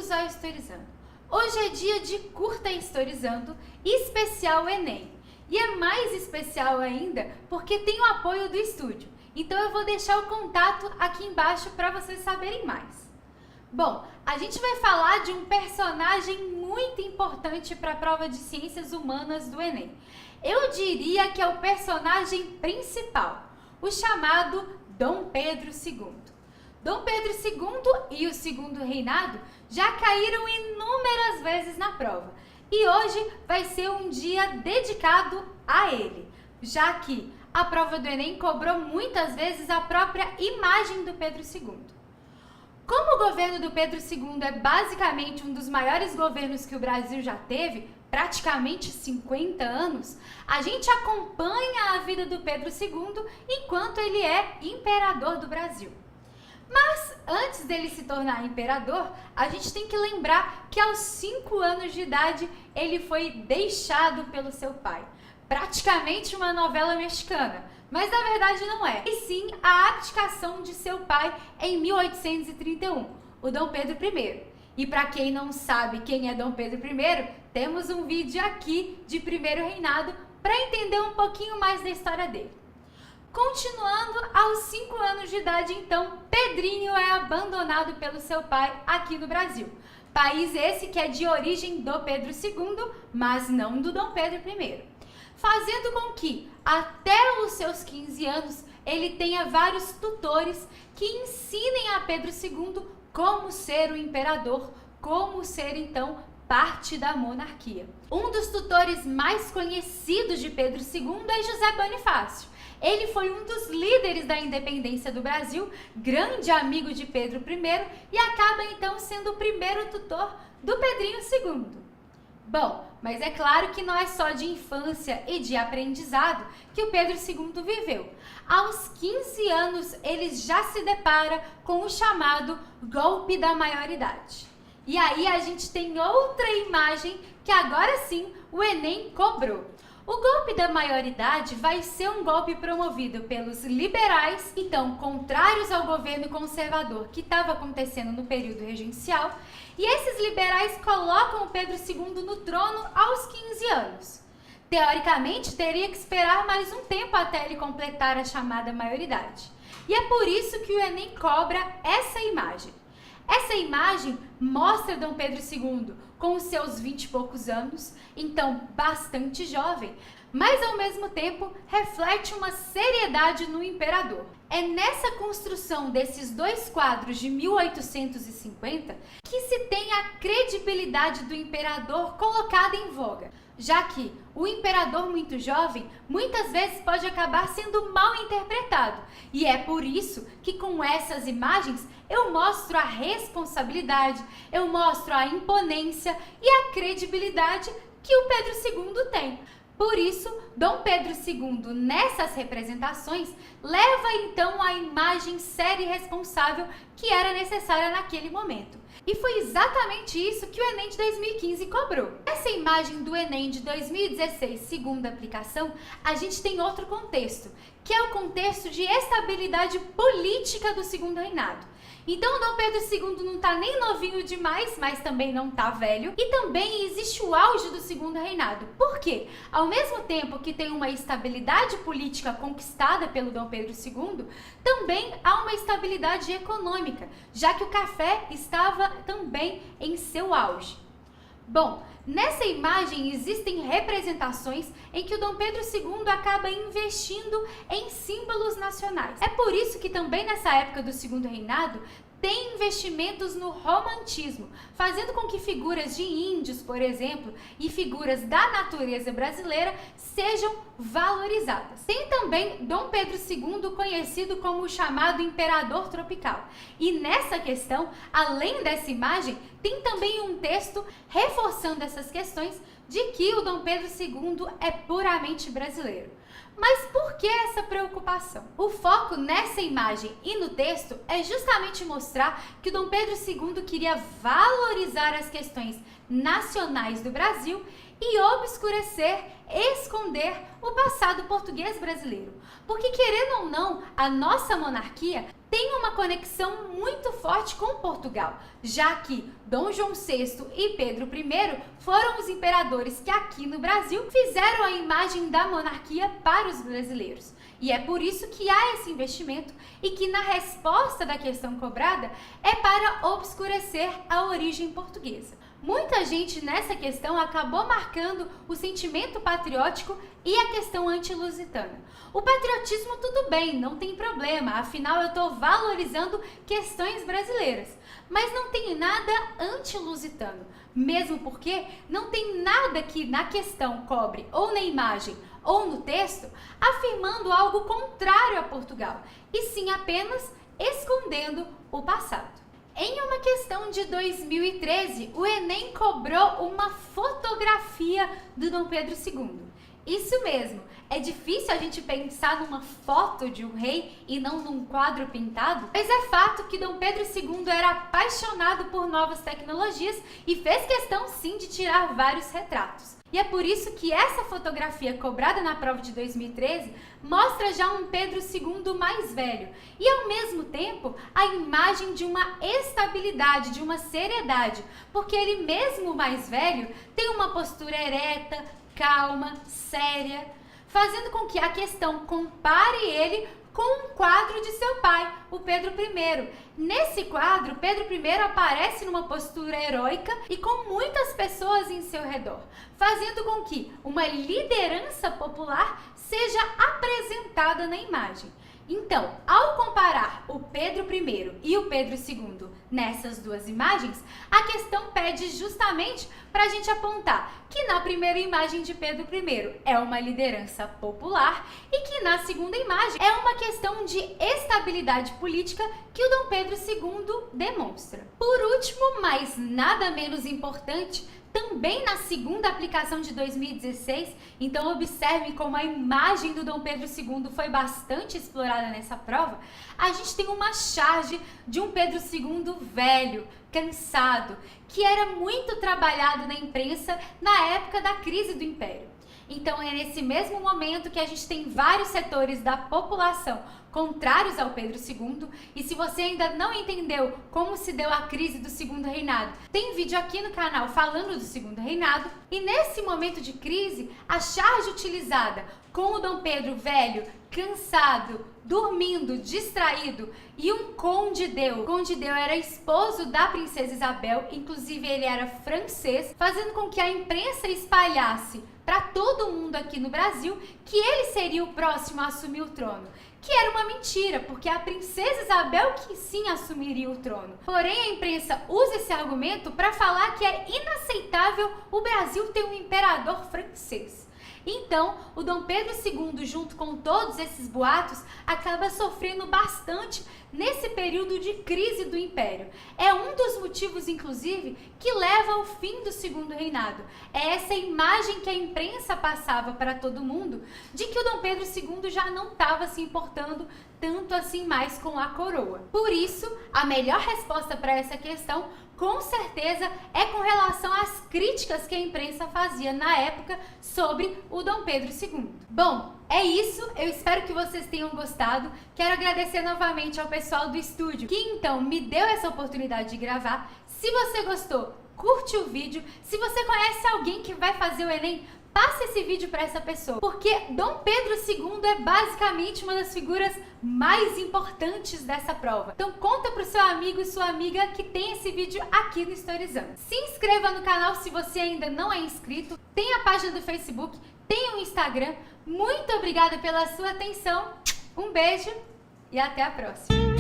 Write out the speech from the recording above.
bem-vindos ao Historizando. Hoje é dia de Curta Historizando, especial Enem. E é mais especial ainda porque tem o apoio do estúdio. Então eu vou deixar o contato aqui embaixo para vocês saberem mais. Bom, a gente vai falar de um personagem muito importante para a prova de Ciências Humanas do Enem. Eu diria que é o personagem principal, o chamado Dom Pedro II. Dom Pedro II e o Segundo Reinado já caíram inúmeras vezes na prova. E hoje vai ser um dia dedicado a ele, já que a prova do Enem cobrou muitas vezes a própria imagem do Pedro II. Como o governo do Pedro II é basicamente um dos maiores governos que o Brasil já teve, praticamente 50 anos, a gente acompanha a vida do Pedro II enquanto ele é imperador do Brasil. Mas antes dele se tornar imperador, a gente tem que lembrar que aos 5 anos de idade ele foi deixado pelo seu pai. Praticamente uma novela mexicana, mas na verdade não é. E sim a abdicação de seu pai em 1831, o Dom Pedro I. E para quem não sabe quem é Dom Pedro I, temos um vídeo aqui de primeiro reinado para entender um pouquinho mais da história dele. Continuando, aos 5 anos de idade, então, Pedrinho é abandonado pelo seu pai aqui no Brasil. País esse que é de origem do Pedro II, mas não do Dom Pedro I. Fazendo com que, até os seus 15 anos, ele tenha vários tutores que ensinem a Pedro II como ser o imperador, como ser, então, parte da monarquia. Um dos tutores mais conhecidos de Pedro II é José Bonifácio. Ele foi um dos líderes da independência do Brasil, grande amigo de Pedro I e acaba então sendo o primeiro tutor do Pedrinho II. Bom, mas é claro que não é só de infância e de aprendizado que o Pedro II viveu. Aos 15 anos ele já se depara com o chamado golpe da maioridade. E aí a gente tem outra imagem que agora sim o Enem cobrou. O golpe da maioridade vai ser um golpe promovido pelos liberais, então contrários ao governo conservador que estava acontecendo no período regencial, e esses liberais colocam o Pedro II no trono aos 15 anos. Teoricamente, teria que esperar mais um tempo até ele completar a chamada maioridade. E é por isso que o Enem cobra essa imagem. Essa imagem mostra Dom Pedro II com os seus 20 e poucos anos, então bastante jovem, mas ao mesmo tempo reflete uma seriedade no imperador. É nessa construção desses dois quadros de 1850 que se tem a credibilidade do imperador colocada em voga, já que o imperador muito jovem muitas vezes pode acabar sendo mal interpretado. E é por isso que com essas imagens eu mostro a responsabilidade, eu mostro a imponência e a credibilidade que o Pedro II tem. Por isso, Dom Pedro II, nessas representações, leva então a imagem séria e responsável que era necessária naquele momento. E foi exatamente isso que o Enem de 2015 cobrou. Nessa imagem do Enem de 2016, segunda aplicação, a gente tem outro contexto, que é o contexto de estabilidade política do Segundo Reinado. Então, Dom Pedro II não está nem novinho demais, mas também não está velho. E também existe o auge do Segundo Reinado. Por quê? Ao mesmo tempo que tem uma estabilidade política conquistada pelo Dom Pedro II, também há uma estabilidade econômica, já que o café estava também em seu auge. Bom, nessa imagem existem representações em que o Dom Pedro II acaba investindo em símbolos nacionais. É por isso que também nessa época do Segundo Reinado tem investimentos no romantismo, fazendo com que figuras de índios, por exemplo, e figuras da natureza brasileira sejam valorizadas. Tem também Dom Pedro II, conhecido como o chamado Imperador Tropical. E nessa questão, além dessa imagem, tem também um texto reforçando essas questões de que o Dom Pedro II é puramente brasileiro. Mas por que essa preocupação? O foco nessa imagem e no texto é justamente mostrar que o Dom Pedro II queria valorizar as questões nacionais do Brasil e obscurecer, esconder o passado português brasileiro. Porque, querendo ou não, a nossa monarquia tem uma conexão muito forte com Portugal, já que Dom João VI e Pedro I foram os imperadores que aqui no Brasil fizeram a imagem da monarquia para os brasileiros. E é por isso que há esse investimento e que na resposta da questão cobrada é para obscurecer a origem portuguesa. Muita gente nessa questão acabou marcando o sentimento patriótico e a questão anti-lusitana. O patriotismo tudo bem, não tem problema, afinal eu estou valorizando questões brasileiras. Mas não tem nada anti-lusitano, mesmo porque não tem nada que na questão cobre ou na imagem ou no texto afirmando algo contrário a Portugal, e sim apenas escondendo o passado. Em uma questão de 2013, o Enem cobrou uma fotografia do Dom Pedro II. Isso mesmo, é difícil a gente pensar numa foto de um rei e não num quadro pintado, mas é fato que Dom Pedro II era apaixonado por novas tecnologias e fez questão sim de tirar vários retratos. E é por isso que essa fotografia cobrada na prova de 2013 mostra já um Pedro II mais velho e, ao mesmo tempo, a imagem de uma estabilidade, de uma seriedade, porque ele mesmo mais velho tem uma postura ereta, calma, séria, fazendo com que a questão compare ele com um quadro de seu pai, o Pedro I. Nesse quadro, Pedro I aparece numa postura heróica e com muitas pessoas em seu redor, fazendo com que uma liderança popular seja apresentada na imagem. Então, ao comparar o Pedro I e o Pedro II nessas duas imagens, a questão pede justamente para a gente apontar que na primeira imagem de Pedro I é uma liderança popular e que na segunda imagem é uma questão de estabilidade política que o Dom Pedro II demonstra. Por último, mas nada menos importante, também na segunda aplicação de 2016, então observe como a imagem do Dom Pedro II foi bastante explorada nessa prova, a gente tem uma charge de um Pedro II velho, cansado, que era muito trabalhado na imprensa na época da crise do Império. Então é nesse mesmo momento que a gente tem vários setores da população contrários ao Pedro II, e se você ainda não entendeu como se deu a crise do Segundo Reinado, tem vídeo aqui no canal falando do Segundo Reinado, e nesse momento de crise, a charge utilizada com o Dom Pedro velho, cansado, dormindo, distraído, e um Conde-Deu. O Conde-Deu era esposo da princesa Isabel, inclusive ele era francês, fazendo com que a imprensa espalhasse para todo mundo aqui no Brasil que ele seria o próximo a assumir o trono. Que era uma mentira, porque a princesa Isabel que sim assumiria o trono. Porém, a imprensa usa esse argumento para falar que é inaceitável o Brasil ter um imperador francês. Então, o Dom Pedro II, junto com todos esses boatos, acaba sofrendo bastante nesse período de crise do Império. É um dos motivos, inclusive, que leva ao fim do Segundo Reinado. É essa imagem que a imprensa passava para todo mundo, de que o Dom Pedro II já não estava se importando tanto assim mais com a coroa. Por isso, a melhor resposta para essa questão, com certeza, é com relação às críticas que a imprensa fazia na época sobre o Dom Pedro II. Bom, é isso, eu espero que vocês tenham gostado. Quero agradecer novamente ao pessoal do estúdio que então me deu essa oportunidade de gravar. Se você gostou, curte o vídeo. Se você conhece alguém que vai fazer o Enem, passe esse vídeo para essa pessoa, porque Dom Pedro II é basicamente uma das figuras mais importantes dessa prova. Então conta pro seu amigo e sua amiga que tem esse vídeo aqui no Historizando. Se inscreva no canal se você ainda não é inscrito, tem a página do Facebook, tem o Instagram. Muito obrigada pela sua atenção, um beijo e até a próxima!